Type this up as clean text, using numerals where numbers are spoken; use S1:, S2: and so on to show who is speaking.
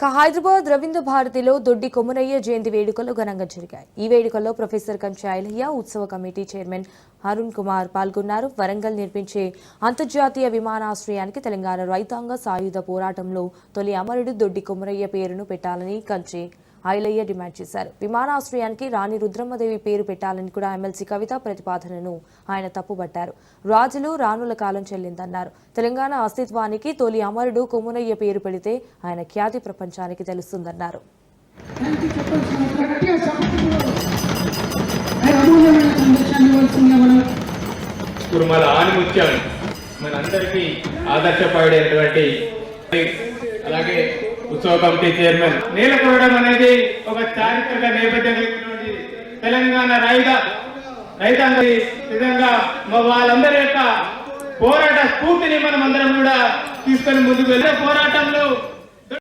S1: హైదరాబాద్ రవీంద్ర భారతిలో దొడ్డి కొమురయ్య జయంతి వేడుకలు ఘనంగా జరిగాయి. ఈ వేడుకల్లో ప్రొఫెసర్ కంచె ఐలయ్య, ఉత్సవ కమిటీ చైర్మన్ అరుణ్ కుమార్ పాల్గొన్నారు. వరంగల్ నిర్మించే అంతర్జాతీయ విమానాశ్రయానికి తెలంగాణ రైతాంగ సాయుధ పోరాటంలో తొలి అమరుడు దొడ్డి కొమురయ్య పేరును పెట్టాలని కంచె ఐలయ్య డిమాండ్ చేశారు. విమానాశ్రయానికి రాణి రుద్రమ్మదేవి పేరు పెట్టాలని కూడా ఎమ్మెల్సీ కవిత ప్రతిపాదనను ఆయన తప్పుబట్టారు. రాజులు రాణుల కాలం చెల్లిందన్నారు. తెలంగాణ అస్తిత్వానికి తొలి అమరుడు కొమురయ్య పేరు పెడితే ఆయన ఖ్యాతి ప్రపంచానికి తెలుస్తుందన్నారు.
S2: మనందరికీ ఆదర్శపడేటువంటి అలాగే ఉత్సవ కమిటీ చైర్మన్ నేలకొనడం అనేది ఒక చారిత్రక నేపథ్యం కలిగినటువంటి తెలంగాణ రైతాంగ విధంగా వాళ్ళందరి యొక్క పోరాట స్ఫూర్తిని మనం అందరం కూడా తీసుకొని ముందుకు వెళ్ళే పోరాటంలో